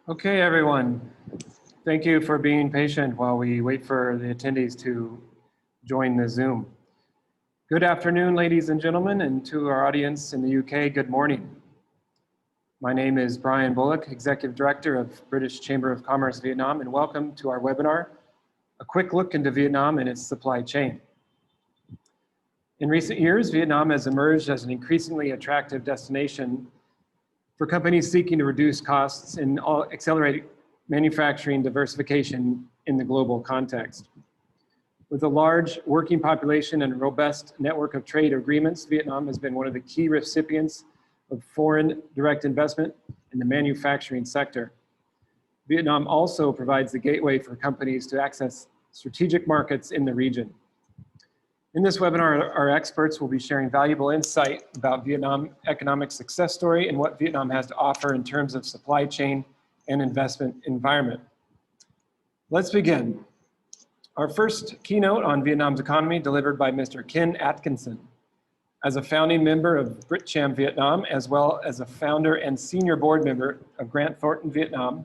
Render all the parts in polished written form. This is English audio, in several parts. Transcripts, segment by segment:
Okay, everyone. Thank you for being patient while we wait for the attendees to join the Zoom. Good afternoon, ladies and gentlemen, and to our audience in the UK, good morning. My name is Brian Bullock, Executive Director of British Chamber of Commerce Vietnam, and welcome to our webinar, A Quick Look into Vietnam and its Supply Chain. In recent years, Vietnam has emerged as an increasingly attractive destination for companies seeking to reduce costs and accelerate manufacturing diversification in the global context. With a large working population and a robust network of trade agreements, Vietnam has been one of the key recipients of foreign direct investment in the manufacturing sector. Vietnam also provides the gateway for companies to access strategic markets in the region. In this webinar, our experts will be sharing valuable insight about Vietnam economic success story and what Vietnam has to offer in terms of supply chain and investment environment. Let's begin. Our first keynote on Vietnam's economy delivered by Mr. Ken Atkinson. As a founding member of BritCham Vietnam, as well as a founder and senior board member of Grant Thornton Vietnam,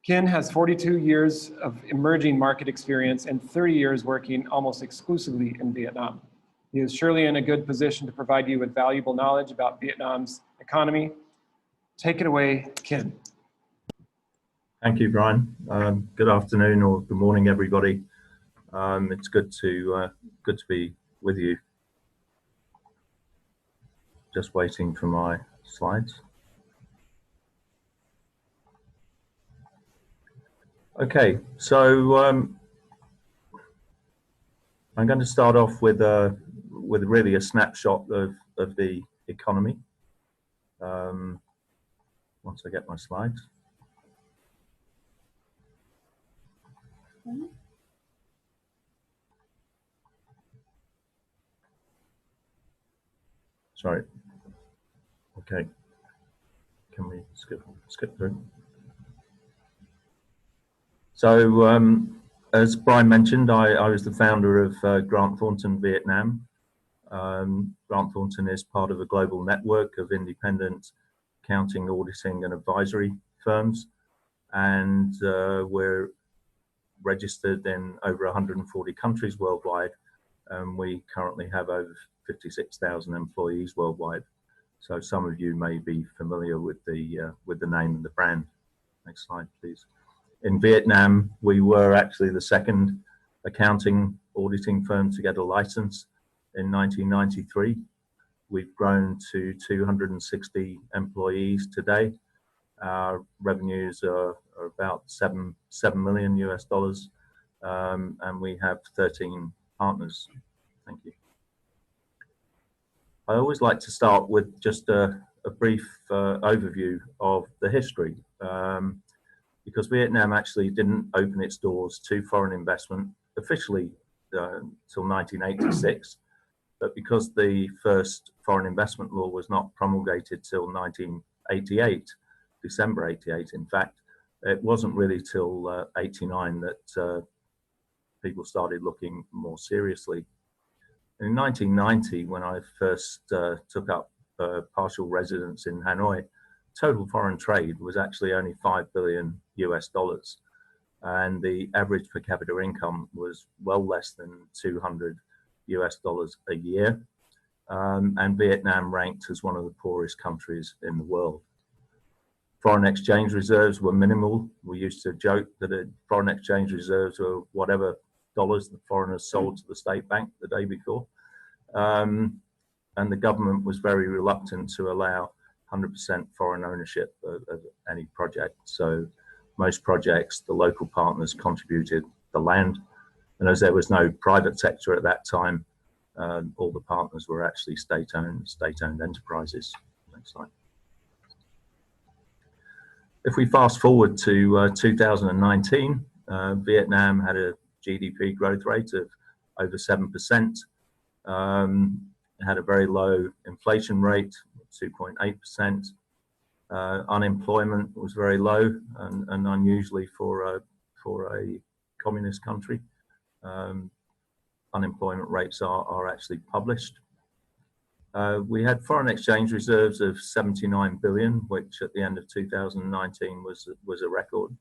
Ken has 42 years of emerging market experience and 30 years working almost exclusively in Vietnam. He is surely in a good position to provide you with valuable knowledge about Vietnam's economy. Take it away, Ken. Thank you, Brian. Good afternoon or good morning, everybody. It's good to be with you. Just waiting for my slides. Okay, so I'm going to start off with really a snapshot of the economy. Once I get my slides. Sorry. Okay. Can we skip through? So, as Brian mentioned, I was the founder of Grant Thornton Vietnam. Grant Thornton is part of a global network of independent accounting, auditing, and advisory firms, and we're registered in over 140 countries worldwide, and we currently have over 56,000 employees worldwide. So some of you may be familiar with the name and the brand. Next slide, please. In Vietnam, we were actually the second accounting auditing firm to get a license in 1993. We've grown to 260 employees today. Our revenues are about $7 million US, and we have 13 partners. Thank you. I always like to start with just a brief overview of the history. Because Vietnam actually didn't open its doors to foreign investment officially till 1986, but because the first foreign investment law was not promulgated till 1988, December 88 in fact, it wasn't really till 89 that people started looking more seriously. In 1990, when I first took up partial residence in Hanoi, total foreign trade was actually only $5 billion US, and the average per capita income was well less than $200 US a year, and Vietnam ranked as one of the poorest countries in the world. Foreign exchange reserves were minimal. We used to joke that foreign exchange reserves were whatever dollars the foreigners sold to the state bank the day before, and the government was very reluctant to allow 100% foreign ownership of any project. So most projects, the local partners contributed the land. And as there was no private sector at that time, all the partners were actually state-owned enterprises. Next slide. If we fast forward to 2019, Vietnam had a GDP growth rate of over 7%, had a very low inflation rate, 2.8%. Unemployment was very low and unusually for a communist country. Unemployment rates are actually published. We had foreign exchange reserves of 79 billion, which at the end of 2019 was a record.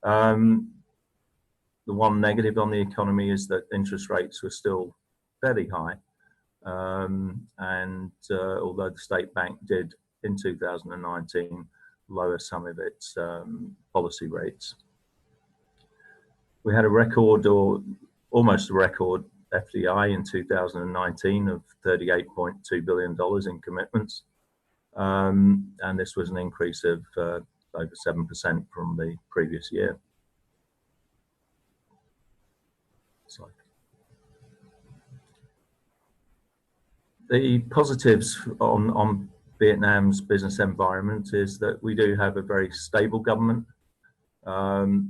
The one negative on the economy is that interest rates were still fairly high. Although the state bank did in 2019 lower some of its policy rates. We had a record, or almost a record, FDI in 2019 of $38.2 billion in commitments. And this was an increase of over 7% from the previous year. Sorry. The positives on Vietnam's business environment is that we do have a very stable government.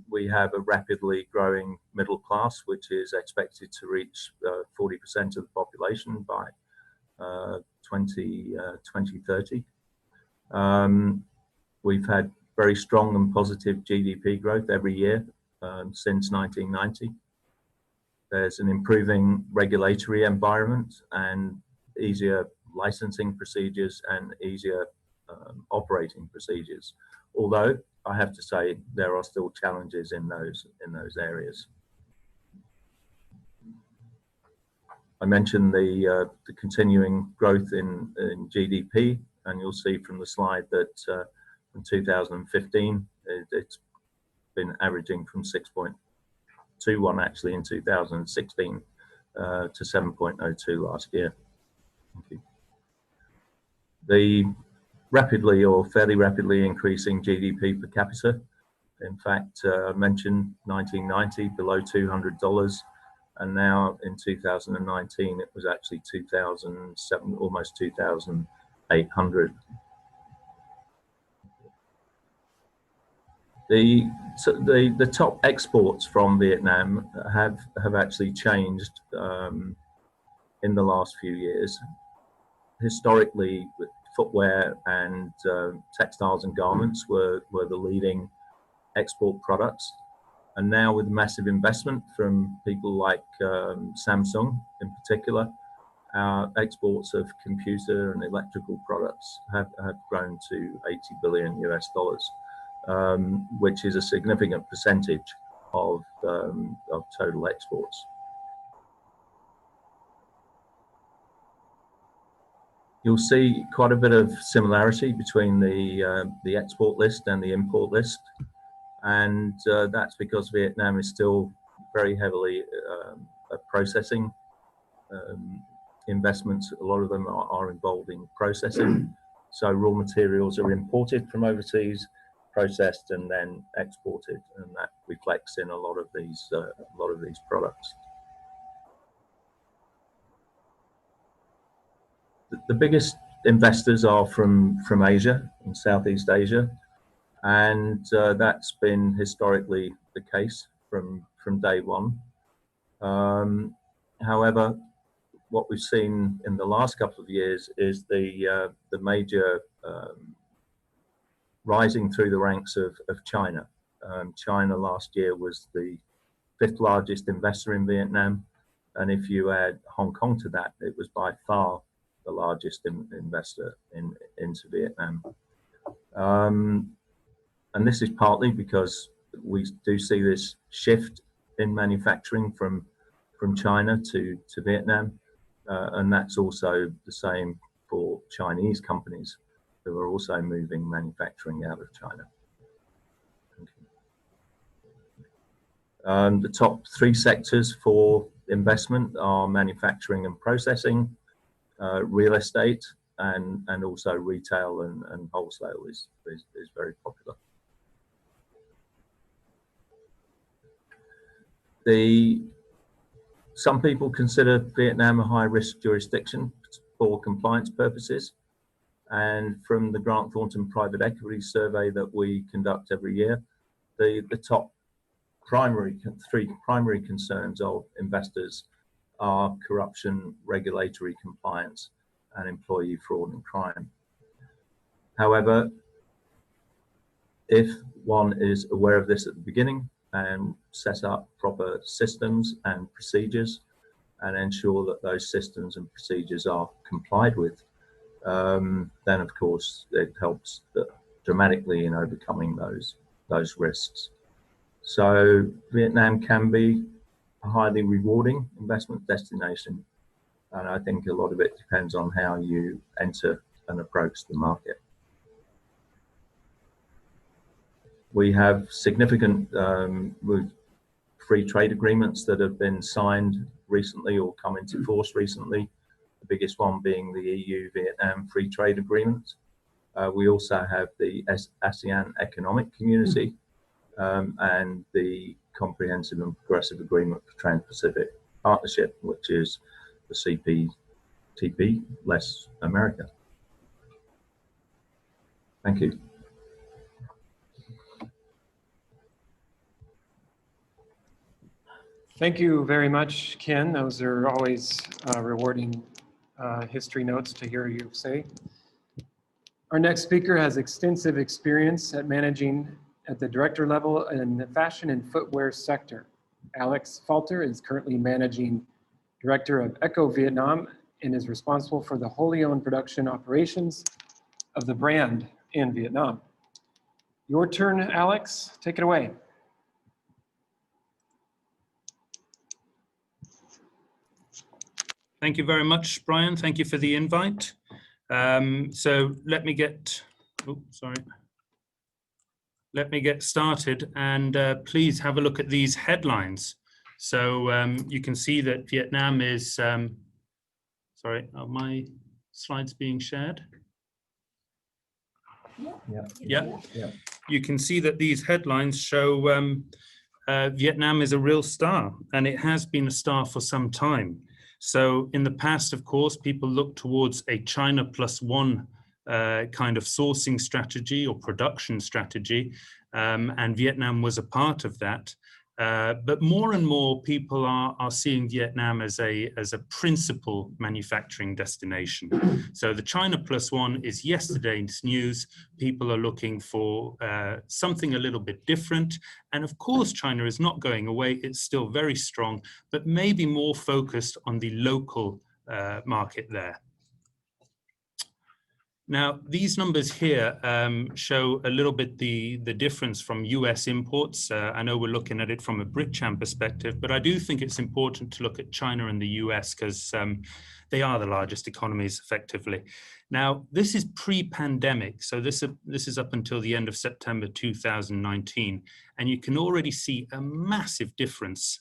We have a rapidly growing middle class, which is expected to reach 40% of the population by 2030. We've had very strong and positive GDP growth every year since 1990. There's an improving regulatory environment and easier licensing procedures and easier operating procedures. Although I have to say there are still challenges in those areas. I mentioned the continuing growth in GDP, and you'll see from the slide that from 2015 it's been averaging from 6.21 actually in 2016 to 7.02 last year. Thank you. The rapidly or fairly rapidly increasing GDP per capita. In fact, I mentioned 1990 below $200, and now in 2019 it was actually 2,007, almost 2,800. The top exports from Vietnam have actually changed in the last few years. Historically, footwear and textiles and garments were the leading export products. And now with massive investment from people like Samsung in particular, our exports of computer and electrical products have grown to $80 billion US, which is a significant percentage of total exports. You'll see quite a bit of similarity between the export list and the import list, and that's because Vietnam is still very heavily processing investments. A lot of them are involved in processing, so raw materials are imported from overseas, processed, and then exported, and that reflects in a lot of these products. The biggest investors are from Asia and Southeast Asia, and that's been historically the case from day one. However, what we've seen in the last couple of years is the major rising through the ranks of China. China last year was the 5th largest investor in Vietnam, and if you add Hong Kong to that, it was by far the largest investor into Vietnam. And this is partly because we do see this shift in manufacturing from China to Vietnam, and that's also the same for Chinese companies who are also moving manufacturing out of China. The top 3 sectors for investment are manufacturing and processing, real estate, and also retail and wholesale is very popular. Some people consider Vietnam a high-risk jurisdiction for compliance purposes, and from the Grant Thornton private equity survey that we conduct every year, the top 3 primary concerns of investors are corruption, regulatory compliance, and employee fraud and crime. However, if one is aware of this at the beginning and set up proper systems and procedures, and ensure that those systems and procedures are complied with, then of course it helps dramatically in overcoming those risks. So Vietnam can be a highly rewarding investment destination, and I think a lot of it depends on how you enter and approach the market. We have significant free trade agreements that have been signed recently or come into force recently, the biggest one being the EU-Vietnam Free Trade Agreement. We also have the ASEAN Economic Community and the Comprehensive and Progressive Agreement for Trans-Pacific Partnership, which is the CPTP, less America. Thank you. Thank you very much, Ken. Those are always rewarding history notes to hear you say. Our next speaker has extensive experience at managing at the director level in the fashion and footwear sector. Alex Falter is currently managing director of ECCO Vietnam and is responsible for the wholly owned production operations of the brand in Vietnam. Your turn, Alex. Take it away. Thank you very much, Brian. Thank you for the invite. So let me get, Let me get started, and please have a look at these headlines. So you can see that Vietnam is, sorry, are my slides being shared? Yeah. You can see that these headlines show Vietnam is a real star, and it has been a star for some time. So in the past, of course, people look towards a China plus one kind of sourcing strategy or production strategy, and Vietnam was a part of that. But more and more people are seeing Vietnam as a principal manufacturing destination. So the China plus one is yesterday's news. People are looking for something a little bit different. And of course, China is not going away. It's still very strong, but maybe more focused on the local market there. Now, these numbers here show a little bit the difference from US imports. I know we're looking at it from a BritCham perspective, but I do think it's important to look at China and the US because they are the largest economies effectively. Now, this is pre-pandemic, so this is up until the end of September 2019, and you can already see a massive difference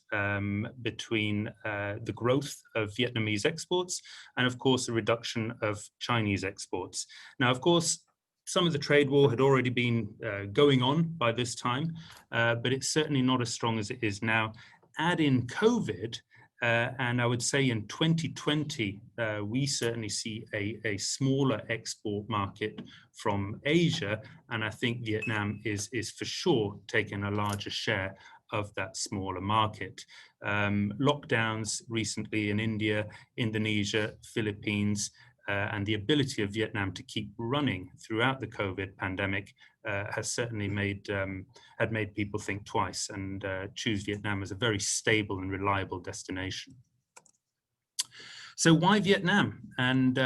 between the growth of Vietnamese exports and, of course, a reduction of Chinese exports. Now, of course, some of the trade war had already been going on by this time, but it's certainly not as strong as it is now. Add in COVID, and I would say in 2020, we certainly see a smaller export market from Asia, and I think Vietnam is for sure taking a larger share of that smaller market. Lockdowns recently in India, Indonesia, Philippines, and the ability of Vietnam to keep running throughout the COVID pandemic has certainly made people think twice and choose Vietnam as a very stable and reliable destination. So why Vietnam, and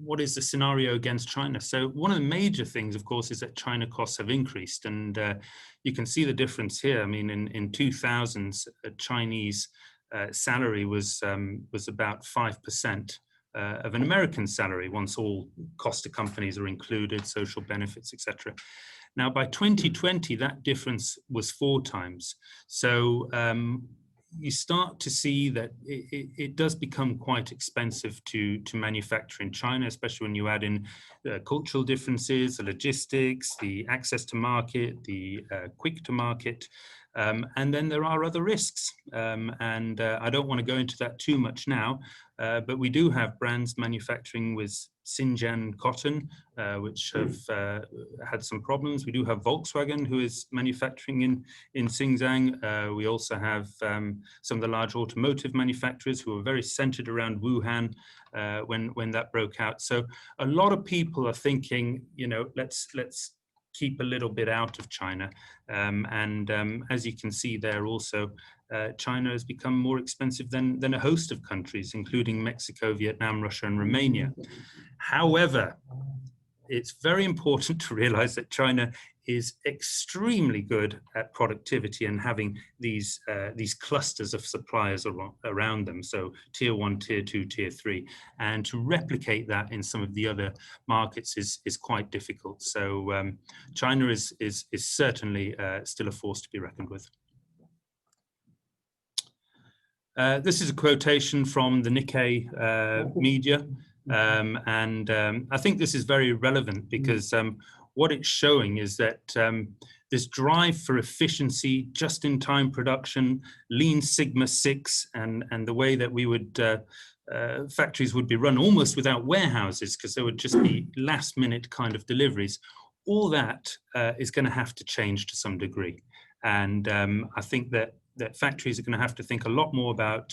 what is the scenario against China? So one of the major things, of course, is that China costs have increased, and you can see the difference here. I mean, in 2000s, a Chinese salary was about 5%. Of an American salary once all cost of companies are included, social benefits, etc. Now, by 2020, that difference was 4 times. So you start to see that it does become quite expensive to manufacture in China, especially when you add in cultural differences, the logistics, the access to market, the quick to market. And then there are other risks, and I don't want to go into that too much now, but we do have brands manufacturing with Xinjiang cotton, which have had some problems. We do have Volkswagen, who is manufacturing in Xinjiang. We also have some of the large automotive manufacturers who are very centered around Wuhan when that broke out. So a lot of people are thinking, you know, let's keep a little bit out of China. As you can see there also, China has become more expensive than a host of countries, including Mexico, Vietnam, Russia, and Romania. However, it's very important to realize that China is extremely good at productivity and having these clusters of suppliers around them. So tier 1, tier 2, tier 3, and to replicate that in some of the other markets is quite difficult. So China is certainly still a force to be reckoned with. This is a quotation from the Nikkei media. I think this is very relevant because what it's showing is that this drive for efficiency, just-in-time production, Lean Sigma 6, and the way that we would factories would be run almost without warehouses because there would just be last-minute kind of deliveries. All that is going to have to change to some degree, and I think that factories are going to have to think a lot more about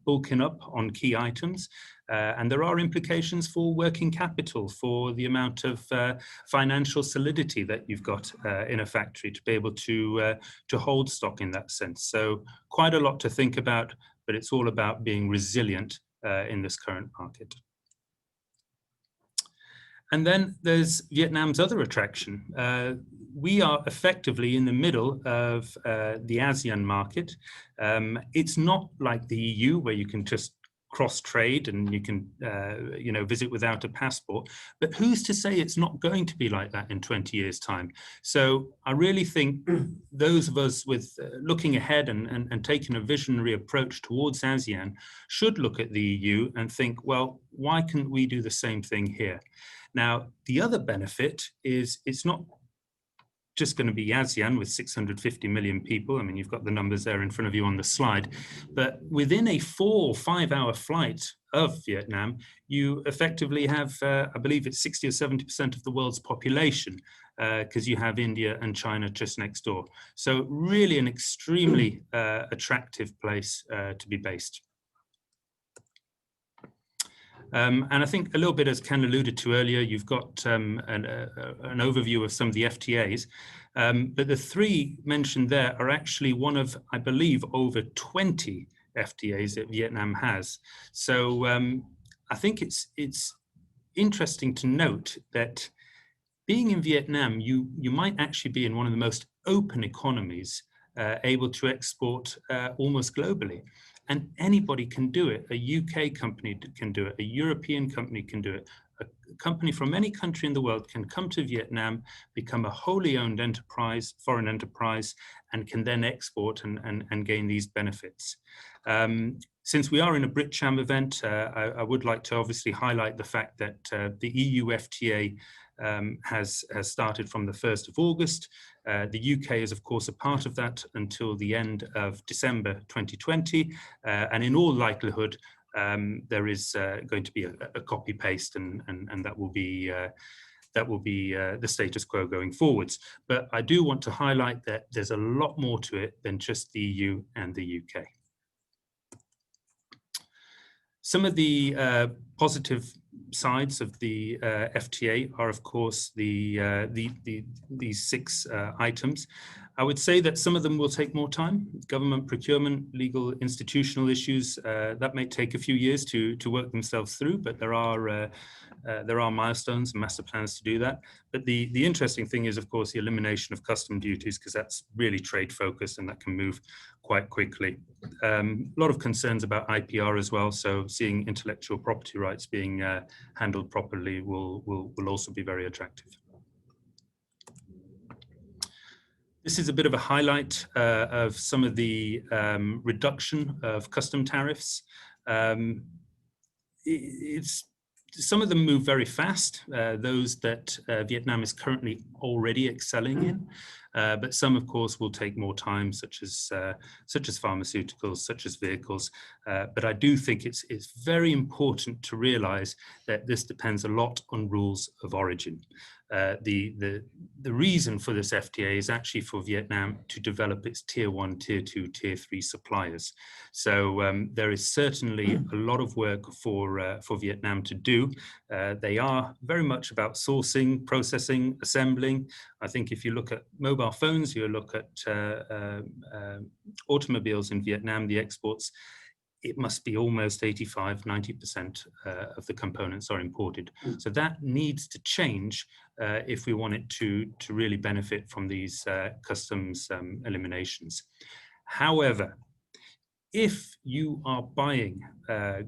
bulking up on key items. And there are implications for working capital, for the amount of financial solidity that you've got in a factory to be able to hold stock in that sense. So quite a lot to think about, but it's all about being resilient in this current market. And then there's Vietnam's other attraction. We are effectively in the middle of the ASEAN market. It's not like the EU where you can just cross-trade and you can visit without a passport, but who's to say it's not going to be like that in 20 years' time? So I really think those of us with looking ahead and taking a visionary approach towards ASEAN should look at the EU and think, well, why can't we do the same thing here? Now, the other benefit is it's not just going to be ASEAN with 650 million people. I mean, you've got the numbers there in front of you on the slide, but within a 4 or 5 hour flight of Vietnam, you effectively have, I believe it's 60 or 70% of the world's population, because you have India and China just next door. So really an extremely attractive place to be based. And I think a little bit, as Ken alluded to earlier, you've got an overview of some of the FTAs, but the 3 mentioned there are actually one of, I believe, over 20 FTAs that Vietnam has. So I think it's interesting to note that being in Vietnam, you might actually be in one of the most open economies, able to export almost globally. And anybody can do it. A UK company can do it. A European company can do it. A company from any country in the world can come to Vietnam, become a wholly owned enterprise, foreign enterprise, and can then export and gain these benefits. Since we are in a BritCham event, I would like to obviously highlight the fact that the EU FTA has started from the 1st of August. The UK is, of course, a part of that until the end of December 2020. And in all likelihood, there is going to be a copy-paste, and that will be the status quo going forwards. But I do want to highlight that there's a lot more to it than just the EU and the UK. Some of the positive sides of the FTA are, of course, these 6 items. I would say that some of them will take more time. Government procurement, legal, institutional issues, that may take a few years to work themselves through, but there are milestones and master plans to do that. But the interesting thing is, of course, the elimination of custom duties, because that's really trade focused and that can move quite quickly. A lot of concerns about IPR as well, so seeing intellectual property rights being handled properly will also be very attractive. This is a bit of a highlight of some of the reduction of custom tariffs. Some of them move very fast, those that Vietnam is currently already excelling in. but some, of course, will take more time, such as pharmaceuticals, such as vehicles. But I do think it's very important to realize that this depends a lot on rules of origin. The reason for this FTA is actually for Vietnam to develop its tier 1, tier 2, tier 3 suppliers. So there is certainly a lot of work for Vietnam to do. They are very much about sourcing, processing, assembling. I think if you look at mobile phones, you look at automobiles in Vietnam, the exports, it must be almost 85–90% of the components are imported. So that needs to change if we want it to really benefit from these customs eliminations. However, if you are buying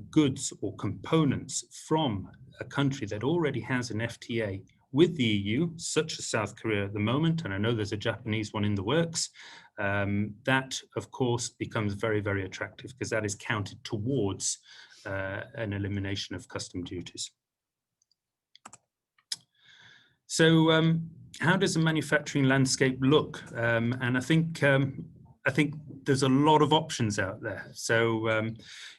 goods or components from a country that already has an FTA with the EU, such as South Korea at the moment, and I know there's a Japanese one in the works, that of course becomes very, very attractive because that is counted towards an elimination of custom duties. So how does the manufacturing landscape look? And I think there's a lot of options out there. So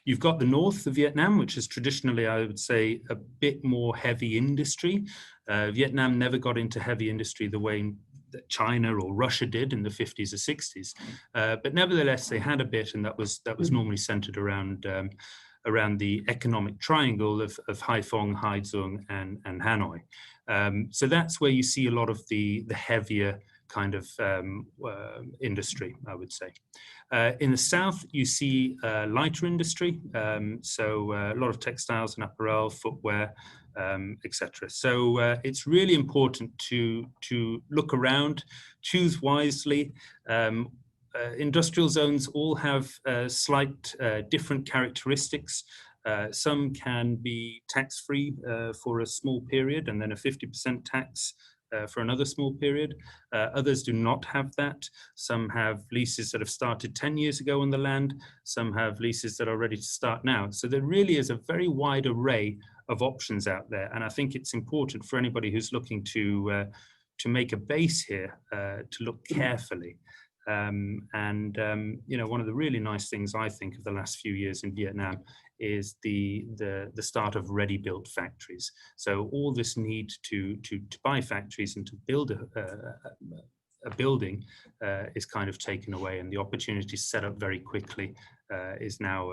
you've got the north of Vietnam, which is traditionally, I would say, a bit more heavy industry. Vietnam never got into heavy industry the way that China or Russia did in the 50s or 60s. But nevertheless, they had a bit, and that was normally centered around the economic triangle of Haiphong, Haiphong, and Hanoi. So that's where you see a lot of the heavier kind of industry, I would say. In the south, you see lighter industry, so a lot of textiles and apparel, footwear, etc. So it's really important to look around, choose wisely. Industrial zones all have slight different characteristics. Some can be tax-free for a small period and then a 50% tax for another small period. Others do not have that. Some have leases that have started 10 years ago on the land. Some have leases that are ready to start now. So there really is a very wide array of options out there. And I think it's important for anybody who's looking to make a base here to look carefully. You know, one of the really nice things I think of the last few years in Vietnam is the start of ready-built factories. So all this need to buy factories and to build a building is kind of taken away, and the opportunity to set up very quickly is now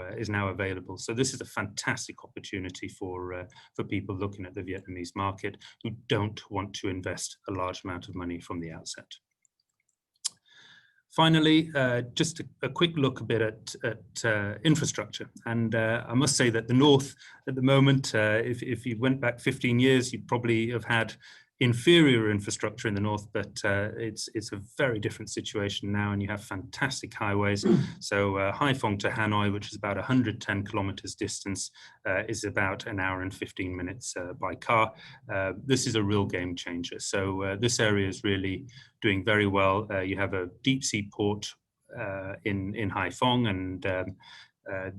available. So this is a fantastic opportunity for people looking at the Vietnamese market who don't want to invest a large amount of money from the outset. Finally, just a quick look a bit at infrastructure. And I must say that the North at the moment, if you went back 15 years, you'd probably have had inferior infrastructure in the North, but it's a very different situation now, and you have fantastic highways. So Haiphong to Hanoi, which is about 110 kilometers distance, is about an hour and 15 minutes by car. This is a real game changer. So this area is really doing very well. You have a deep sea port in Haiphong, and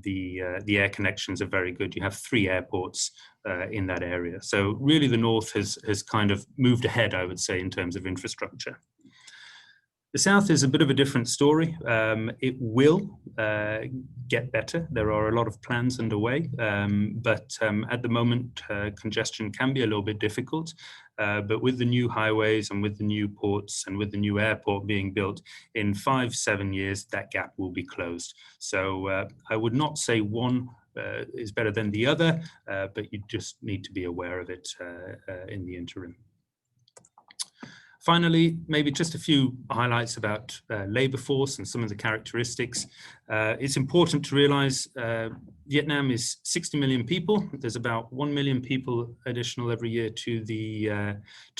the air connections are very good. You have 3 airports in that area. So really the North has kind of moved ahead, I would say, in terms of infrastructure. The South is a bit of a different story. It will get better. There are a lot of plans underway, but at the moment, congestion can be a little bit difficult. But with the new highways and with the new ports and with the new airport being built, in 5–7 years, that gap will be closed. So I would not say one is better than the other, but you just need to be aware of it in the interim. Finally, maybe just a few highlights about labor force and some of the characteristics. It's important to realize Vietnam is 60 million people. There's about 1 million people additional every year to the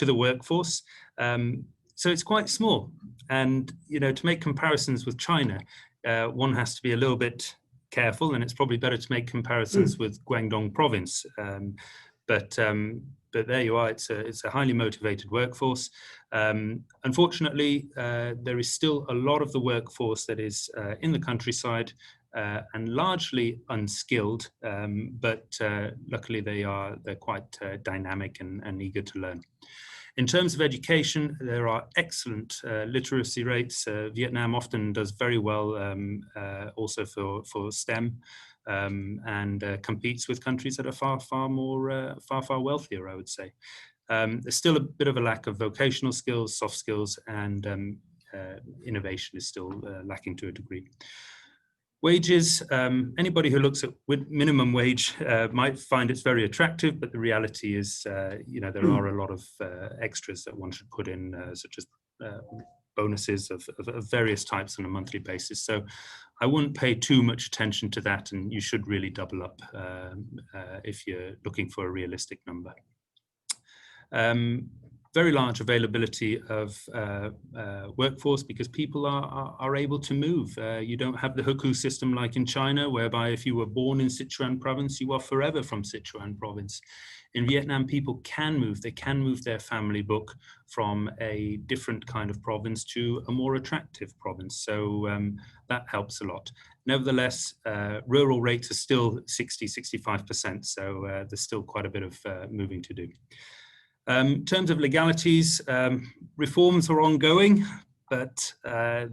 workforce. So it's quite small. And, you know, to make comparisons with China, one has to be a little bit careful, and it's probably better to make comparisons with Guangdong province. But there you are, it's a highly motivated workforce. Unfortunately, there is still a lot of the workforce that is in the countryside and largely unskilled, but luckily they're quite dynamic and eager to learn. In terms of education, there are excellent literacy rates. Vietnam often does very well also for STEM and competes with countries that are far wealthier, I would say. There's still a bit of a lack of vocational skills, soft skills, and innovation is still lacking to a degree. Wages, anybody who looks at minimum wage might find it's very attractive, but the reality is, you know, there are a lot of extras that one should put in, such as bonuses of various types on a monthly basis. So I wouldn't pay too much attention to that, and you should really double up if you're looking for a realistic number. Very large availability of workforce because people are able to move. You don't have the hukou system like in China, whereby if you were born in Sichuan province, you are forever from Sichuan province. In Vietnam, people can move. They can move their family book from a different kind of province to a more attractive province. So that helps a lot. Nevertheless, rural rates are still 60–65%. So there's still quite a bit of moving to do. In terms of legalities, reforms are ongoing, but it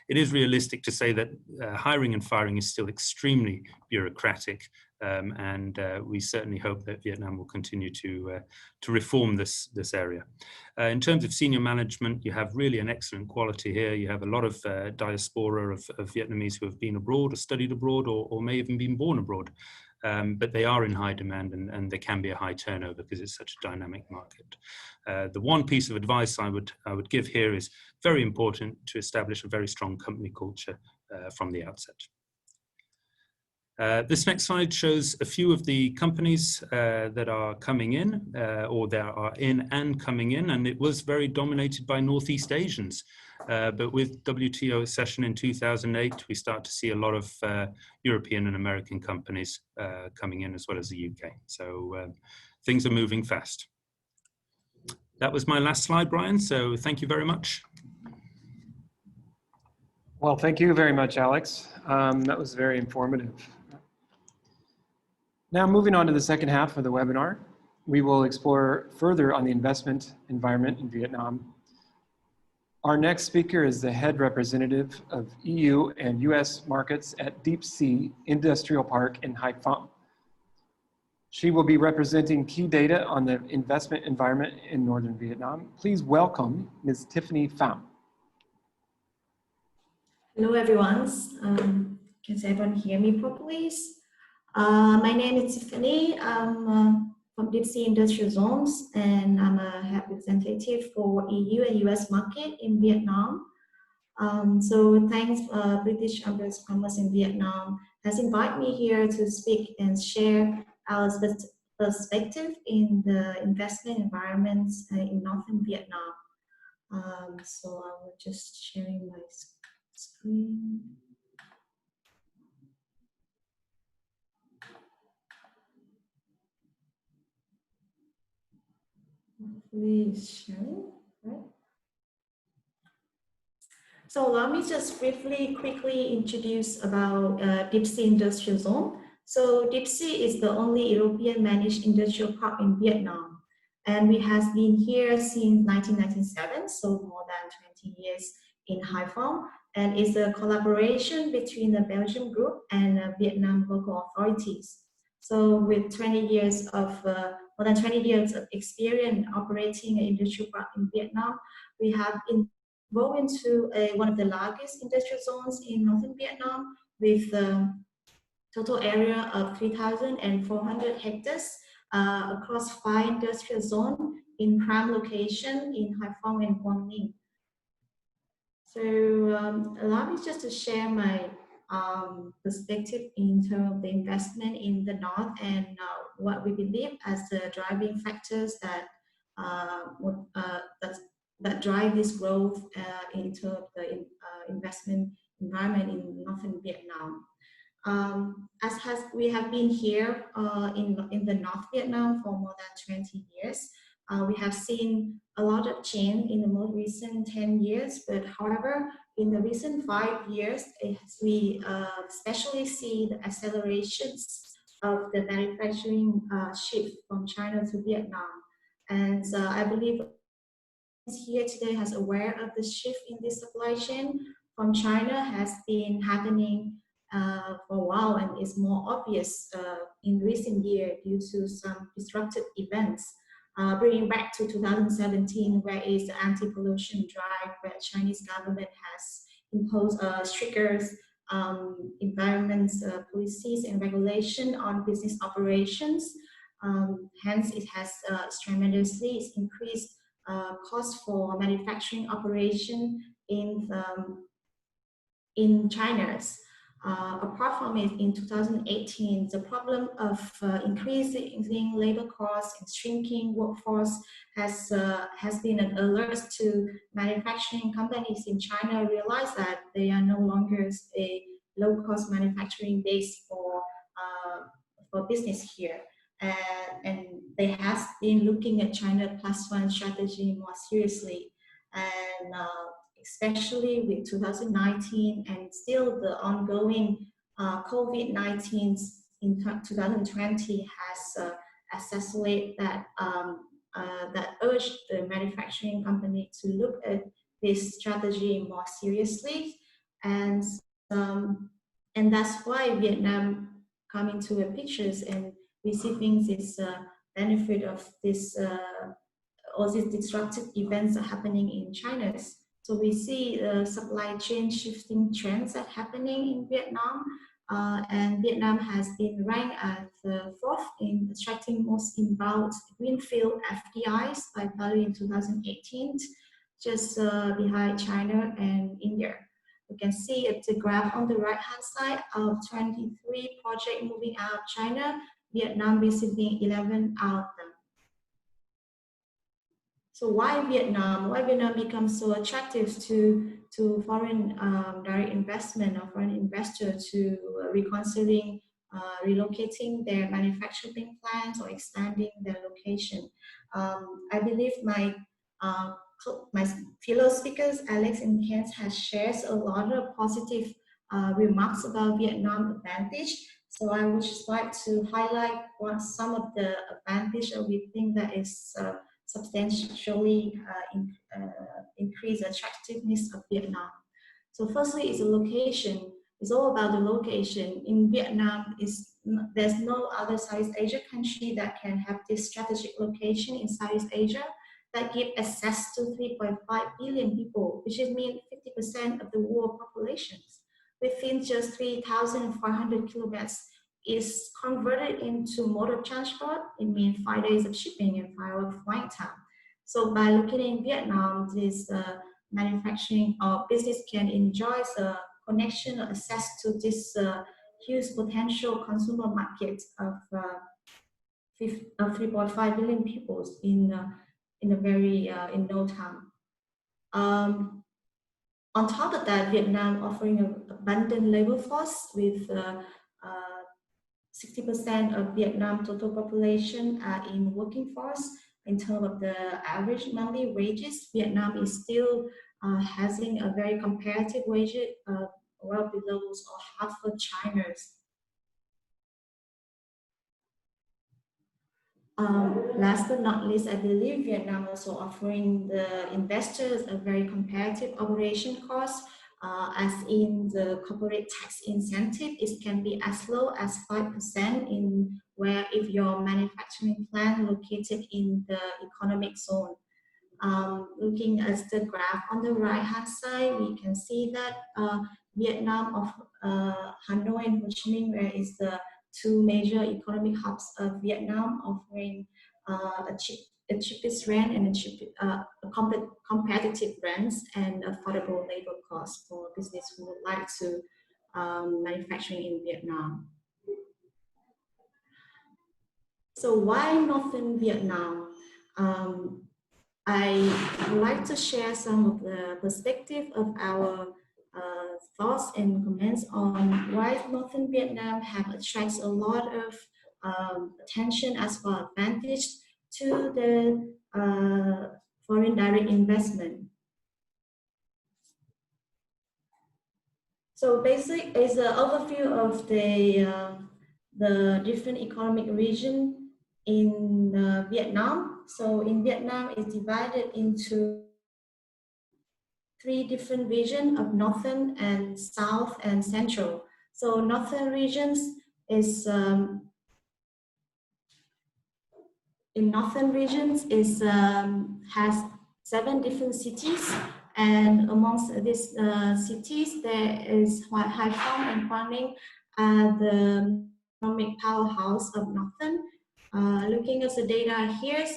is realistic to say that hiring and firing is still extremely bureaucratic, and we certainly hope that Vietnam will continue to reform this area. In terms of senior management, you have really an excellent quality here. You have a lot of diaspora of Vietnamese who have been abroad or studied abroad or may even been born abroad. But they are in high demand and there can be a high turnover because it's such a dynamic market. The one piece of advice I would give here is very important to establish a very strong company culture from the outset. This next slide shows a few of the companies that are coming in or that are in and coming in, and it was very dominated by Northeast Asians. But with WTO accession in 2008, we start to see a lot of European and American companies coming in as well as the UK. So things are moving fast. That was my last slide, Brian, so thank you very much. Well, thank you very much, Alex. That was very informative. Now, moving on to the second half of the webinar, we will explore further on the investment environment in Vietnam. Our next speaker is the head representative of EU and US markets at Deep Sea Industrial Park in Hai Phong. She will be representing key data on the investment environment in Northern Vietnam. Please welcome Ms. Tiffany Pham. Hello, everyone. Can everyone hear me properly? My name is Tiffany. I'm from Deep Sea Industrial Zones, and I'm a head representative for EU and US market in Vietnam. So thanks, British Umbrella Commerce in Vietnam has invited me here to speak and share our perspective in the investment environments in Northern Vietnam. So I will just sharing my screen. Please sharing, right? So let me just quickly introduce about Deep Sea Industrial Zone. So Deep Sea is the only European managed industrial park in Vietnam, and we have been here since 1997, so more than 20 years in Hai Phong, and it's a collaboration between the Belgium group and Vietnam local authorities. So with 20 years of more than 20 years of experience operating an industrial park in Vietnam, we have involved into one of the largest industrial zones in Northern Vietnam with a total area of 3,400 hectares across 5 industrial zones in prime location in Hai Phong and Quang Ninh. So allow me just to share my perspective in terms of the investment in the North and what we believe as the driving factors that that drive this growth in terms of the investment environment in Northern Vietnam. We have been here in the North Vietnam for more than 20 years. We have seen a lot of change in the most recent 10 years, but however, in the recent 5 years, we especially see the accelerations of the manufacturing shift from China to Vietnam. And I believe here today has aware of the shift in this supply chain from China has been happening for a while, and is more obvious in recent years due to some disruptive events. Bringing back to 2017, where is the anti-pollution drive, where Chinese government has imposed stricter environment policies and regulation on business operations. Hence, it has tremendously increased cost for manufacturing operation in China. Apart from it, in 2018, the problem of increasing labor costs and shrinking workforce has been an alert to manufacturing companies in China realize that they are no longer a low-cost manufacturing base for business here. And they have been looking at China +1 strategy more seriously. And especially with 2019 and still the ongoing COVID-19 in 2020 has accelerated that that urged the manufacturing company to look at this strategy more seriously, and that's why Vietnam come into the pictures, and we see things is benefit of this all these disruptive events are happening in China. So we see supply chain shifting trends are happening in Vietnam, and Vietnam has been ranked as the 4th in attracting most inbound greenfield FDIs by value in 2018, just behind China and India. You can see at the graph on the right-hand side of 23 projects moving out of China, Vietnam receiving 11 out of them. So why Vietnam? Why Vietnam becomes so attractive to foreign direct investment or foreign investor to reconsidering relocating their manufacturing plants or expanding their location? I believe my fellow speakers, Alex and Kent, has shared a lot of positive remarks about Vietnam advantage. So I would just like to highlight some of the advantage that we think that is substantially increase the attractiveness of Vietnam. So firstly is the location. It's all about the location. In Vietnam, there's no other Southeast Asia country that can have this strategic location in Southeast Asia that give access to 3.5 billion people, which means 50% of the world population. Within just 3,500 kilometers is converted into mode of transport. It means 5 days of shipping and 5 hours flight time. So by looking in Vietnam, this manufacturing or business can enjoy the connection or access to this huge potential consumer market of 3.5 billion people in a very in no time. On top of that, Vietnam offering an abundant labor force with 60% of Vietnam total population are in working force. In terms of the average monthly wages, Vietnam is still having a very competitive wage, well below or half of China's. Last but not least, I believe Vietnam also offering the investors a very competitive operation cost, as in the corporate tax incentive, it can be as low as 5% in where if your manufacturing plant located in the economic zone. Looking at the graph on the right hand side, we can see that Vietnam of Hanoi and Ho Chi Minh, where is the two major economic hubs of Vietnam, offering a cheapest rent and competitive rents and affordable labor costs for business who would like to manufacturing in Vietnam. So why Northern Vietnam? I would like to share some of the perspective of our thoughts and comments on why Northern Vietnam have attracted a lot of attention as well advantage to the foreign direct investment. So basic is an overview of the different economic region in Vietnam. So in Vietnam, it's divided into 3 different regions of northern and south and central. So northern regions is in northern regions is has 7 different cities, and amongst these cities there is Hai Phong and Quang Ninh, the economic powerhouse of northern. Looking at the data here,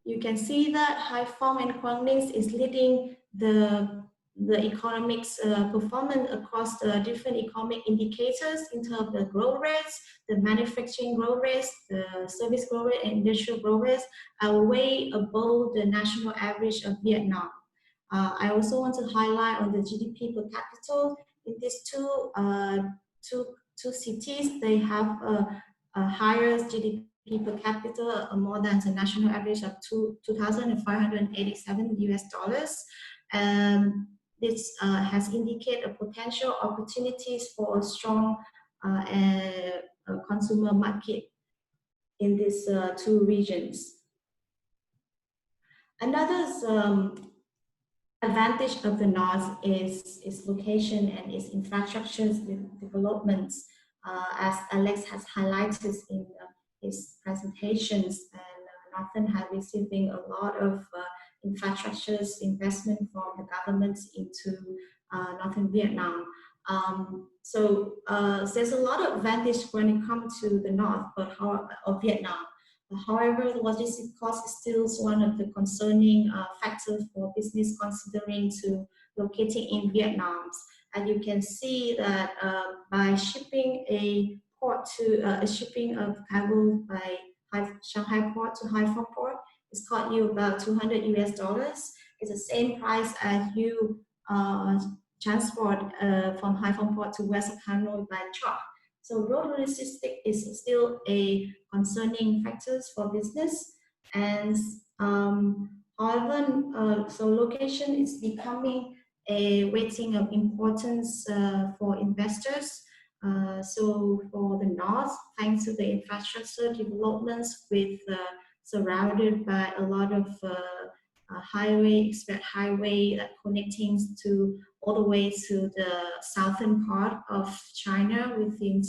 you can see that Hai Phong and Quang Ninh is leading the economics performance across the different economic indicators in terms of the growth rates, the manufacturing growth rates, the service growth rate, and industrial growth rates are way above the national average of Vietnam. I also want to highlight on the GDP per capita. In these two cities, they have a higher GDP per capita, more than the national average of $2,587 US. This has indicated a potential opportunities for a strong consumer market in these 2 regions. Another advantage of the North is its location and its infrastructure developments, as Alex has highlighted in his presentations, and Northern has receiving a lot of infrastructures investment from the government into Northern Vietnam. So there's a lot of advantage when it comes to the north of Vietnam. However, the logistics cost is still one of the concerning factors for business considering to locating in Vietnam. And you can see that by shipping a port to shipping of cargo by Shanghai port to Hai Phong port, it's cost you about $200 US. It's the same price as you transport from Hai Phong port to west of Hanoi by truck. So road logistics is still a concerning factors for business, and however, so location is becoming a weighting of importance for investors. So for the north, thanks to the infrastructure developments with surrounded by a lot of highway, express highway that connecting to all the way to the southern part of China within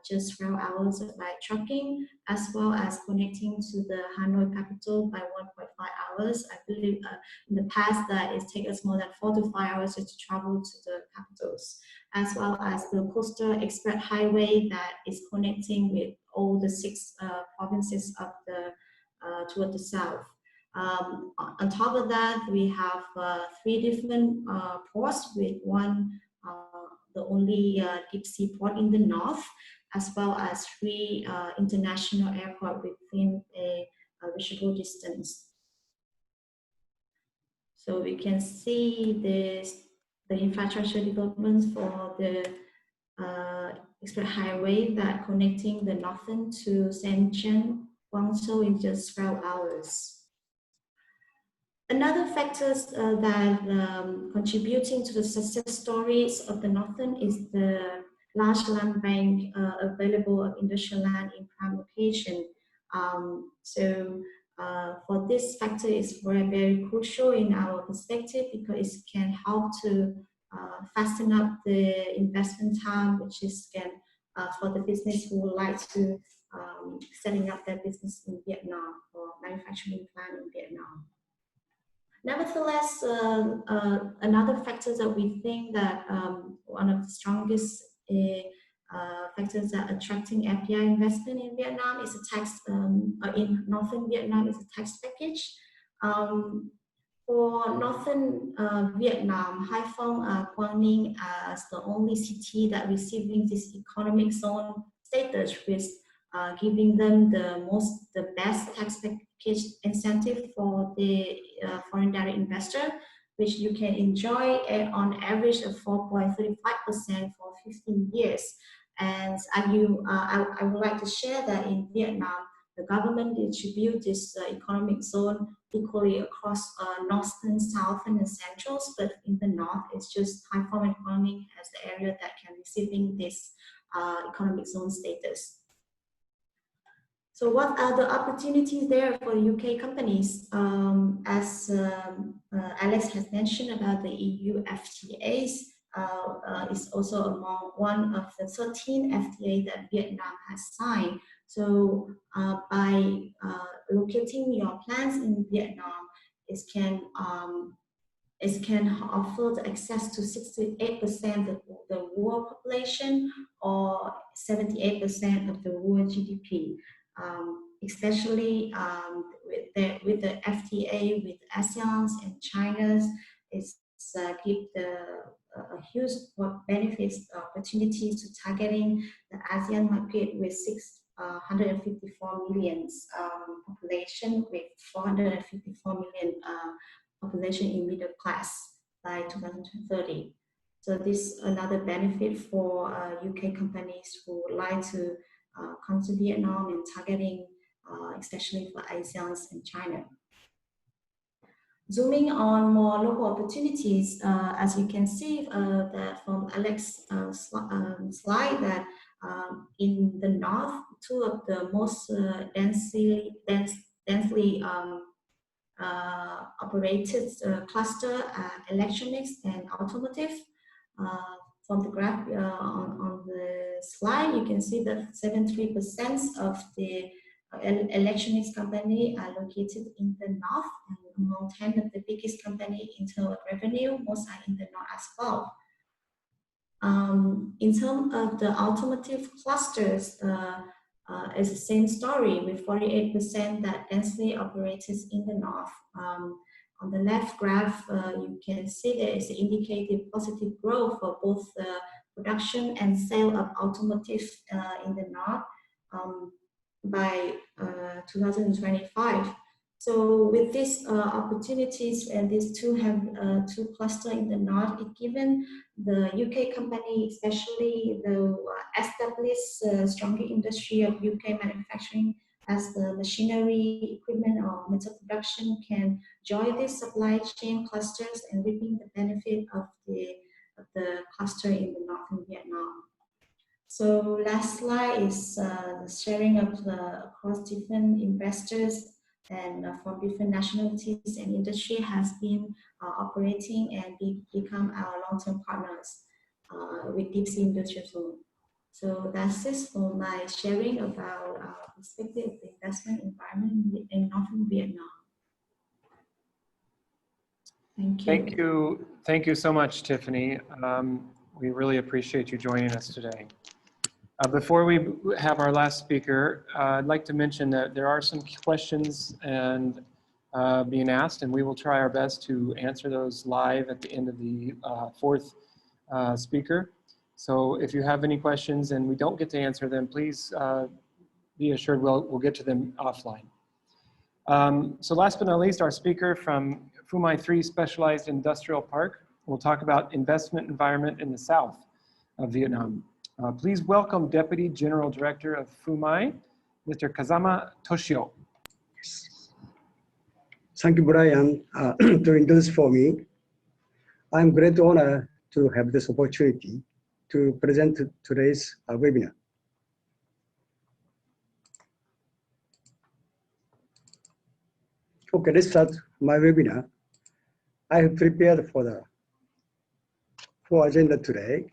just 12 hours by trucking, as well as connecting to the Hanoi capital by 1.5 hours. I believe in the past that it takes us more than 4 to 5 hours to travel to the capitals, as well as the coastal express highway that is connecting with all the 6 provinces of the toward the south. On top of that, we have 3 different ports, with one the only deep sea port in the north, as well as 3 international airports within a reachable distance. So we can see the infrastructure developments for the express highway that connecting the northern to Shenzhen, Guangzhou in just 12 hours. Another factors that contributing to the success stories of the Northern is the large land bank available of industrial land in prime location. So for this factor is very crucial in our perspective, because it can help to fasten up the investment time, which is for the business who would like to setting up their business in Vietnam or manufacturing plant in Vietnam. Nevertheless, another factor that we think that one of the strongest factors that attracting FDI investment in Vietnam is a tax, in Northern Vietnam is a tax package. For Northern Vietnam, Hai Phong, Quang Ninh as the only city that receiving this economic zone status, with giving them the best tax package incentive for the foreign direct investor, which you can enjoy on average of 4.35% for 15 years. And I would like to share that in Vietnam, the government distributes this economic zone equally across northern, southern, and central, but in the north, it's just Hai Phong and Quang Ninh as the area that can receiving this economic zone status. So what are the opportunities there for UK companies? As Alex has mentioned about the EU FTAs, is also among one of the 13 FTA that Vietnam has signed. So by locating your plants in Vietnam, it can offer the access to 68% of the world population or 78% of the world GDP. Especially with the FTA with ASEAN and China's, it's give a huge benefits opportunities to targeting the ASEAN market with 654 million population, with 454 million population in middle class by 2030. So this is another benefit for UK companies who would like to come to Vietnam and targeting, especially for ASEAN and China. Zooming on more local opportunities, as you can see that from Alex's slide, that in the north, two of the most densely operated cluster electronics and automotive. From the graph on the slide, you can see that 73% of the electronics company are located in the north, and among 10 of the biggest company in terms of revenue, most are in the north as well. In terms of the automotive clusters, it's the same story with 48% that densely operated in the north. On the left graph, you can see there is indicated positive growth for both the production and sale of automotive in the north by 2025. So with these opportunities, and these two have two clusters in the north, it given the UK company, especially the established stronger industry of UK manufacturing, as the machinery, equipment, or metal production, can join these supply chain clusters and reaping the benefit of the cluster in the northern Vietnam. So last slide is the sharing of across different investors and from different nationalities and industry has been operating and become our long-term partners with Deep Sea Industrial Zone. So that's it for my sharing about our perspective of the investment environment in Northern Vietnam. Thank you. Thank you so much, Tiffany. We really appreciate you joining us today. Before we have our last speaker, I'd like to mention that there are some questions and being asked, and we will try our best to answer those live at the end of the fourth speaker. So if you have any questions and we don't get to answer them, please be assured we'll get to them offline. So last but not least, our speaker from Phu My 3 Specialized Industrial Park will talk about investment environment in the south of Vietnam. Please welcome Deputy General Director of Phu My, Mr. Kazama Toshio. Thank you, Brian, to introduce for me. I'm great honor to have this opportunity to present today's webinar. Okay, let's start my webinar. I have prepared for the full agenda today.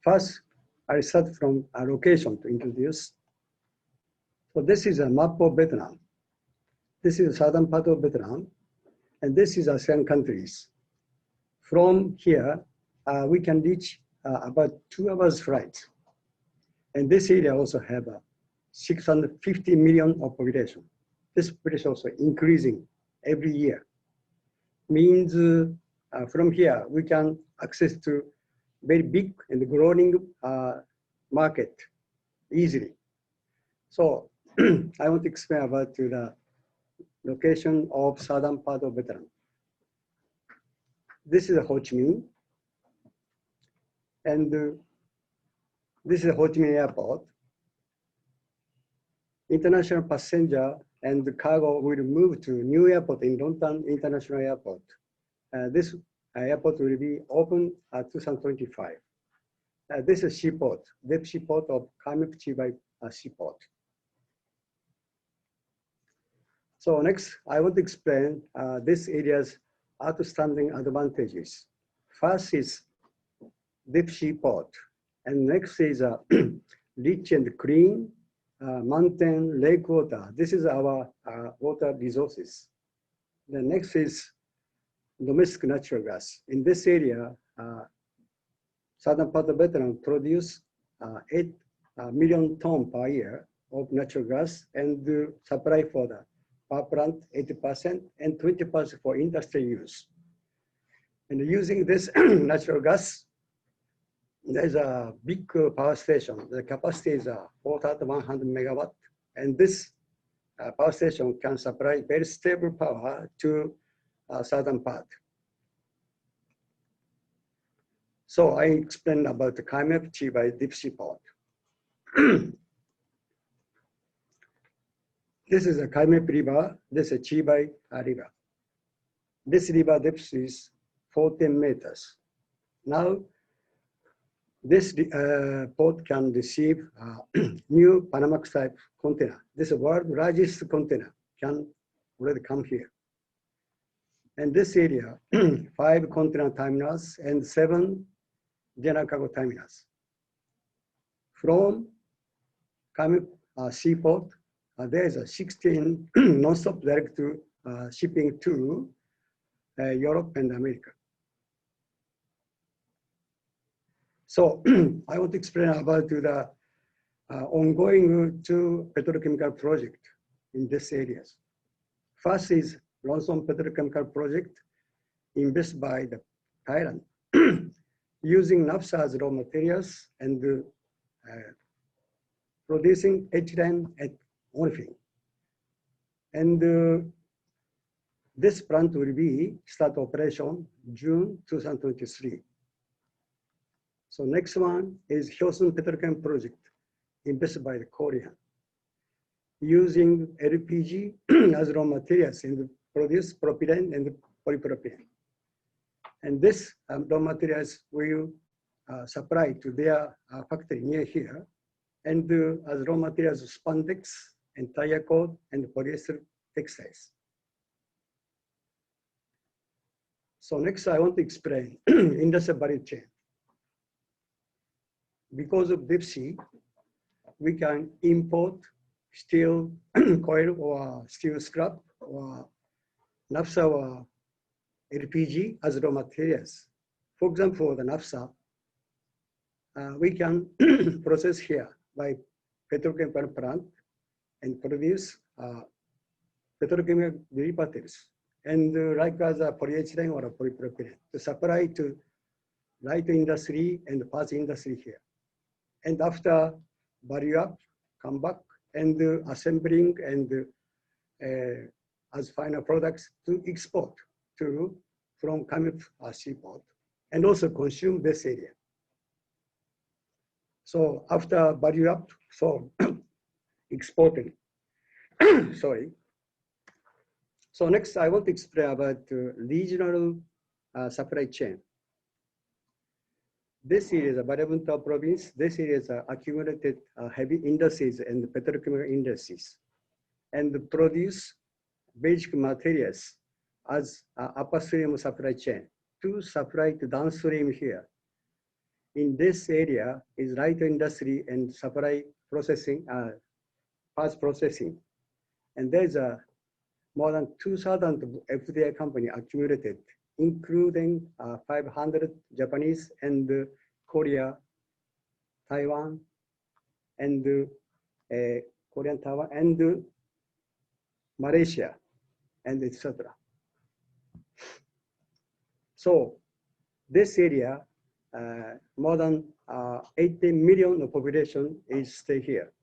First, I start from a location to introduce. So this is a map of Vietnam. This is the southern part of Vietnam, and this is ASEAN countries. From here, we can reach about 2 hours flight. And this area also have 650 million of population. This population also increasing every year. Means from here, we can access to very big and growing market easily. So I want to explain about the location of southern part of Vietnam. This is Ho Chi Minh, and this is Ho Chi Minh Airport. International passenger and the cargo will move to new airport in Long Thanh International Airport. This airport will be open at 2025. This is seaport, deep seaport of Cai Mep seaport. So next, I want to explain this area's outstanding advantages. First is deep seaport, and next is rich and clean mountain lake water. This is our water resources. The next is domestic natural gas. In this area, southern part of Vietnam produce 8 million tons per year of natural gas and supply for the power plant 80% and 20% for industrial use. And using this natural gas, there's a big power station. The capacity is 4,100 megawatt, and this power station can supply very stable power to southern part. So I explained about the Cai Mep deep seaport. This is a Cai Mep river. This is a Bai river. This river depth is 14 meters. Now, this port can receive new Panamax type container. This is the world's largest container can already come here. And this area, 5 container terminals and 7 general cargo terminals. From Cai Mep seaport, there is a 16 non-stop direct shipping to Europe and America. So I want to explain about the ongoing 2 petrochemical project in these areas. First is Long Thanh petrochemical project invested by the Thailand using naphtha as raw materials and producing ethylene and olefin. And this plant will be start operation June 2023. So next one is Hyosun Petrochem project invested by the Korean using LPG as raw materials and produce propylene and polypropylene. And this raw materials will supply to their factory near here and as raw materials spandex and tire cord and polyester textiles. So next I want to explain industrial value chain. Because of deep sea, we can import steel coil or steel scrap or naphtha or LPG as raw materials. For example, the naphtha, we can process here by petrochemical plant and produce petrochemical derivatives and like as a polyethylene or a polypropylene to supply to light industry and parts industry here. And after value up, come back and assembling and as final products to export to from Cai Mep seaport and also consume this area. So after value up, so exporting, sorry. So next I want to explain about regional supply chain. This is a Barabunta province. This is accumulated heavy industries and petrochemical industries and produce basic materials as upstream supply chain to supply to downstream here. In this area is light industry and supply processing, parts processing. And there's more than 2,000 FDI company accumulated, including 500 Japanese and Korea, Taiwan, and Korean Taiwan, and Malaysia, and etc. So this area, more than 80 million of population is stay here.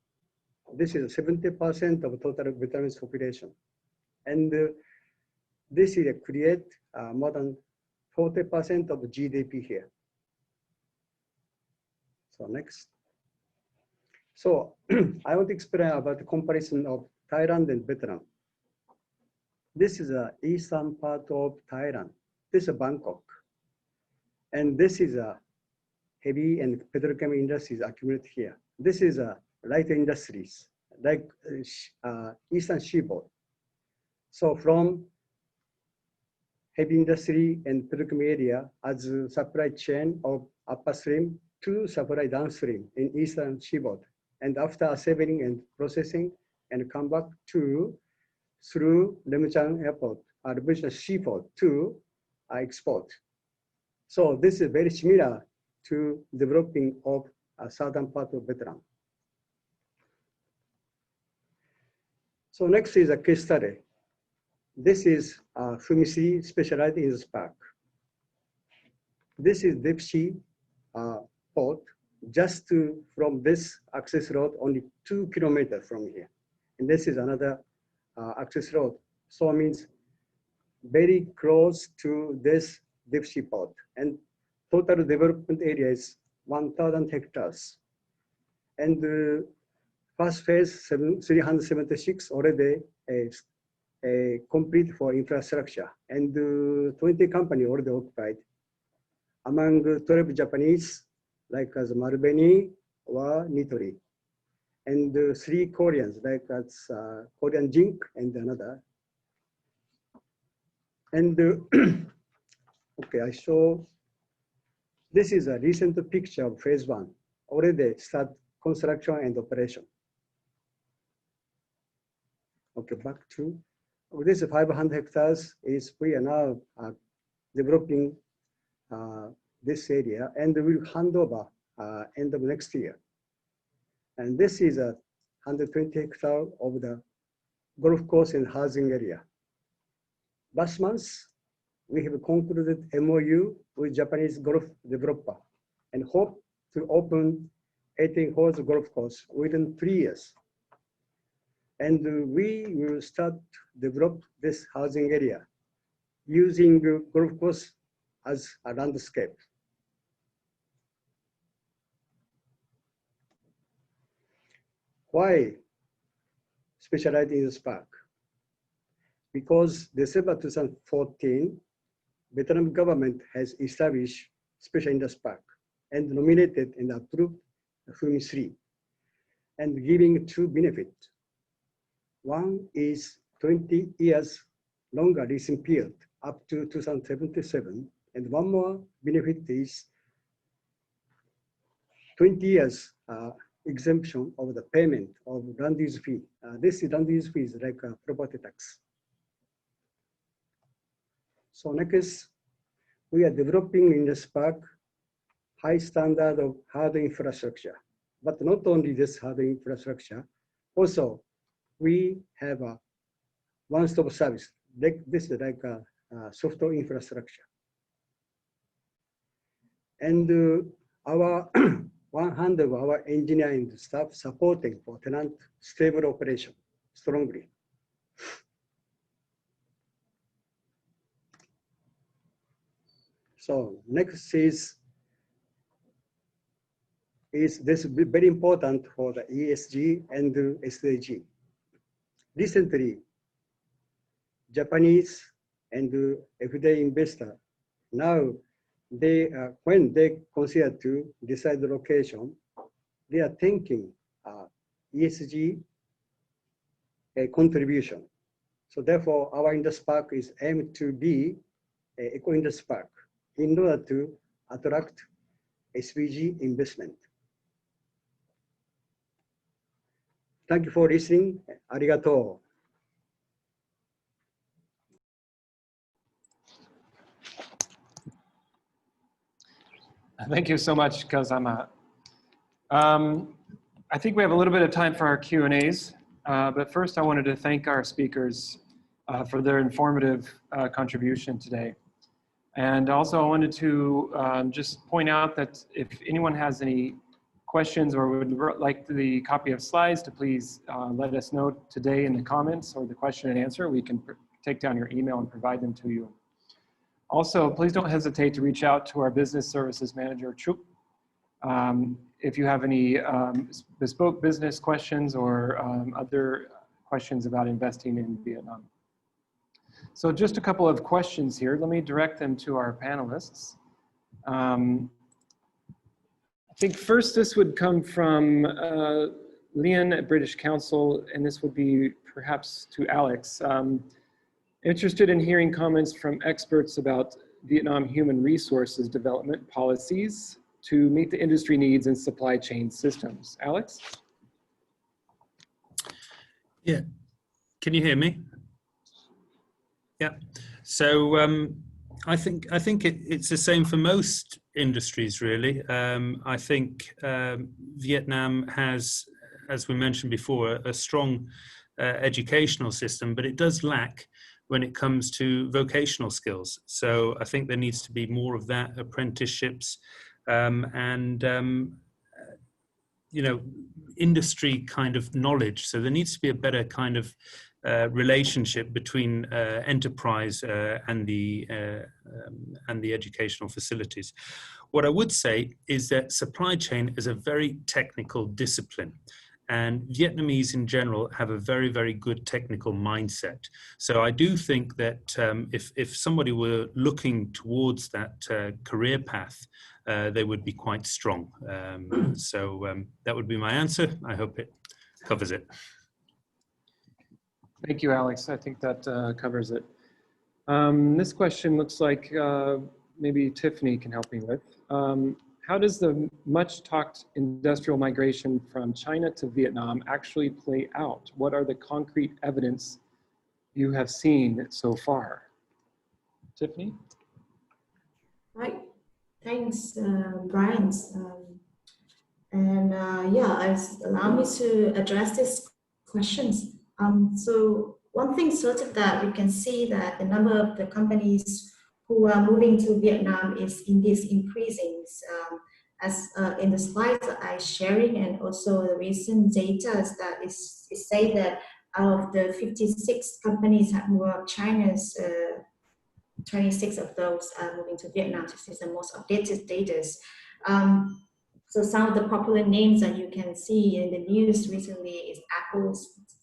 This is 70% of total Vietnamese population. And this area create more than 40% of GDP here. So next. So I want to explain about the comparison of Thailand and Vietnam. This is the eastern part of Thailand. This is Bangkok. And this is heavy and petrochemical industries accumulate here. This is light industries like Eastern Seaboard. So from heavy industry and petrochemical area as a supply chain of upstream to supply downstream in Eastern Seaboard. And after assembling and processing and come back to through Long Thanh Airport, BritCham Seaport to export. So this is very similar to developing of a southern part of Vietnam. So next is a case study. This is Phu My Specialized Industrial Park. This is deep sea port, just from this access road only 2 kilometers from here. And this is another access road. So it means very close to this deep sea port. And total development area is 1,000 hectares. And the first phase 376 already complete for infrastructure. And 20 companies already occupied. Among 12 Japanese, like as Marubeni or Nitori. And 3 Koreans, like as Korean Zinc and another. And okay, I show, this is a recent picture of phase 1. Already start construction and operation. Okay, back to, this 500 hectares is we are now developing this area and we'll hand over end of next year. And this is a 120 hectares of the golf course and housing area. Last month, we have concluded MOU with Japanese golf developer and hope to open 18 holes golf course within 3 years. And we will start develop this housing area using golf course as a landscape. Why Specialized Industrial Park? Because December 2014, Vietnam government has established Special Industrial Park and nominated and approved Phu My 3 and giving 2 benefits. One is 20 years longer leasing period up to 2077. And one more benefit is 20 years exemption of the payment of land use fee. This land use fee is like a property tax. So next, we are developing in this park high standard of hardware infrastructure. But not only this hardware infrastructure, also we have a one-stop service. This is like a software infrastructure. And our 100 of our engineering staff supporting for tenant stable operation strongly. So next is this very important for the ESG and the SDG. Recently, Japanese and FDI investor, now they when they consider to decide the location, they are thinking ESG contribution. So therefore, our industrial park is aimed to be an eco-industrial park in order to attract SPG investment. Thank you for listening. Arigato. Thank you so much, Kazama. I think we have a little bit of time for our Q&As, but first I wanted to thank our speakers for their informative contribution today. And also I wanted to just point out that if anyone has any questions or would like the copy of slides, to please let us know today in the comments or the question and answer. We can take down your email and provide them to you. Also, please don't hesitate to reach out to our business services manager, Chup, if you have any bespoke business questions or other questions about investing in Vietnam. So just a couple of questions here. Let me direct them to our panelists. think first this would come from Leon at British Council, and this would be perhaps to Alex. Interested in hearing comments from experts about Vietnam human resources development policies to meet the industry needs and supply chain systems. Alex? Yeah, can you hear me? Yeah, so I think it's the same for most industries, really. I think Vietnam has, as we mentioned before, a strong educational system, but it does lack when it comes to vocational skills. So I think there needs to be more of that, apprenticeships, and you know, industry kind of knowledge. So there needs to be a better kind of relationship between enterprise and the educational facilities. What I would say is that supply chain is a very technical discipline, and Vietnamese in general have a very, very good technical mindset. So I do think that if somebody were looking towards that career path, they would be quite strong. So that would be my answer. I hope it covers it. Thank you, Alex. I think that covers it. This question looks like maybe Tiffany can help me with. How does the much talked industrial migration from China to Vietnam actually play out? What are the concrete evidence you have seen so far? Tiffany? Right. Thanks, Brian. Yeah, allow me to address these questions. So one thing certain that we can see that the number of the companies who are moving to Vietnam is indeed increasing. As in the slides that I'm sharing, and also the recent data that is say that out of the 56 companies that moved China's 26 of those are moving to Vietnam. This is the most updated data. So some of the popular names that you can see in the news recently is Apple,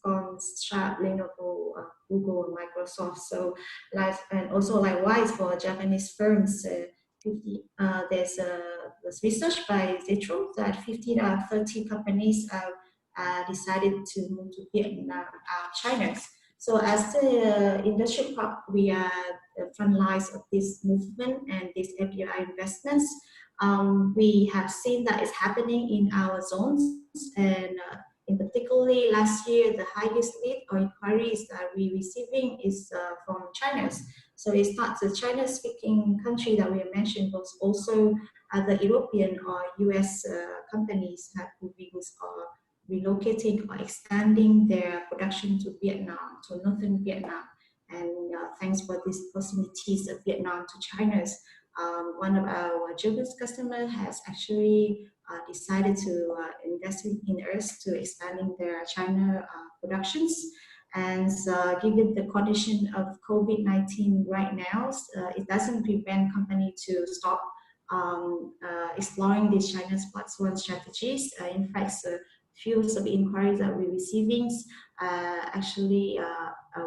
cont, Sharp, Lenovo, Google, and Microsoft. So, and also likewise for Japanese firms, there's research by BritCham that 50 to 30 companies decided to move to Vietnam, China. So as the industrial park, we are the front lines of this movement and these FDI investments. We have seen that it's happening in our zones, and in particularly last year, the highest lead or inquiries that we're receiving is from China. So it's not the China-speaking country that we mentioned, but also the European or US companies who are relocating or expanding their production to Vietnam, to northern Vietnam. And thanks for these proximities of Vietnam to China's. One of our Japanese customers has actually decided to invest in us to expanding their China productions. And given the condition of COVID-19 right now, it doesn't prevent company to stop exploring these China's plus one strategies. In fact, few of the inquiries that we're receiving, actually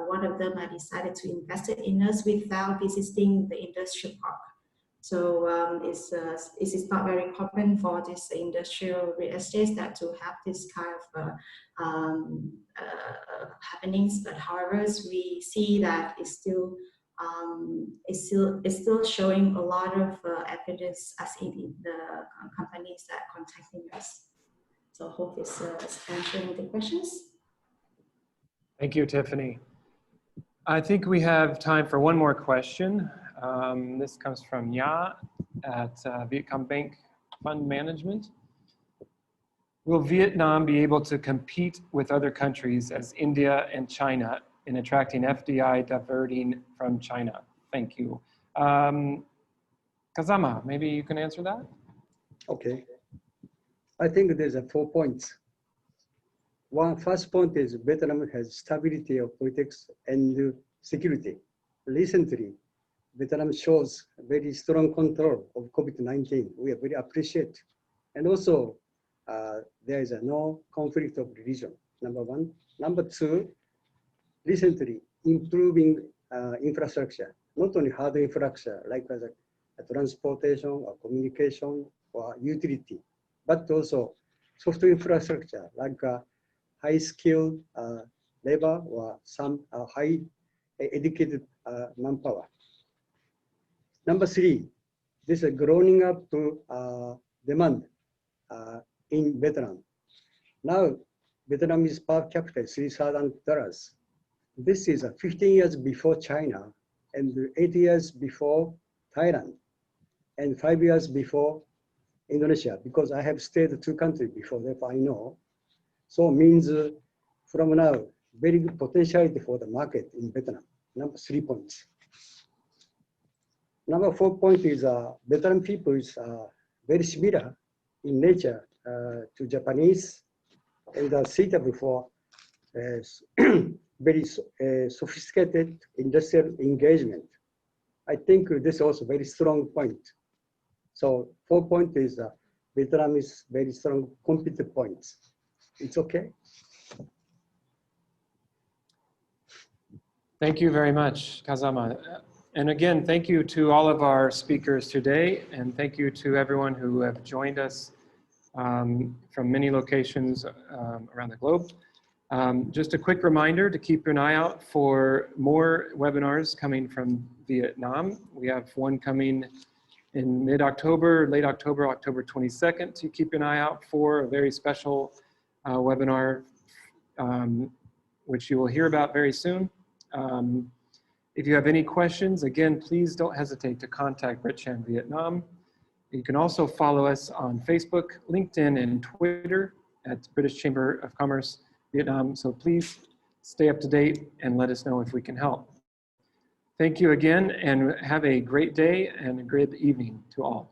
one of them decided to invest in us without visiting the industrial park. So it's not very common for this industrial real estate that to have this kind of happenings. But however, we see that it's still showing a lot of evidence as in the companies that are contacting us. So I hope this is answering the questions. Thank you, Tiffany. I think we have time for one more question. This comes from Ya at Vietcom Bank Fund Management. Will Vietnam be able to compete with other countries as India and China in attracting FDI diverting from China? Thank you. Kazama, maybe you can answer that? Okay. I think there's 4 points. First point is Vietnam has stability of politics and security. Recently, Vietnam shows very strong control of COVID-19. We are very appreciate. And also, there is no conflict of religion, number one. Number two, recently improving infrastructure, not only hard infrastructure like transportation or communication or utility, but also software infrastructure like high-skilled labor or some high educated manpower. Number three, this is growing up to demand in Vietnam. Now, Vietnamese per capita is $3,000. This is 15 years before China and 8 years before Thailand and 5 years before Indonesia, because I have stayed in 2 countries before, therefore I know. So means from now, very good potentiality for the market in Vietnam. Number 3 points. Number 4 point is Vietnam people is very similar in nature to Japanese and suitable for very sophisticated industrial engagement. I think this is also very strong point. So 4 point is Vietnam is very strong competitive points. It's okay. Thank you very much, Kazama. And again, thank you to all of our speakers today, and thank you to everyone who have joined us from many locations around the globe. Just a quick reminder to keep an eye out for more webinars coming from Vietnam. We have one coming in mid-October, late October, October 22nd. So keep an eye out for a very special webinar, which you will hear about very soon. If you have any questions, again, please don't hesitate to contact BritCham Vietnam. You can also follow us on Facebook, LinkedIn, and Twitter at British Chamber of Commerce Vietnam. So please stay up to date and let us know if we can help. Thank you again, and have a great day and a great evening to all.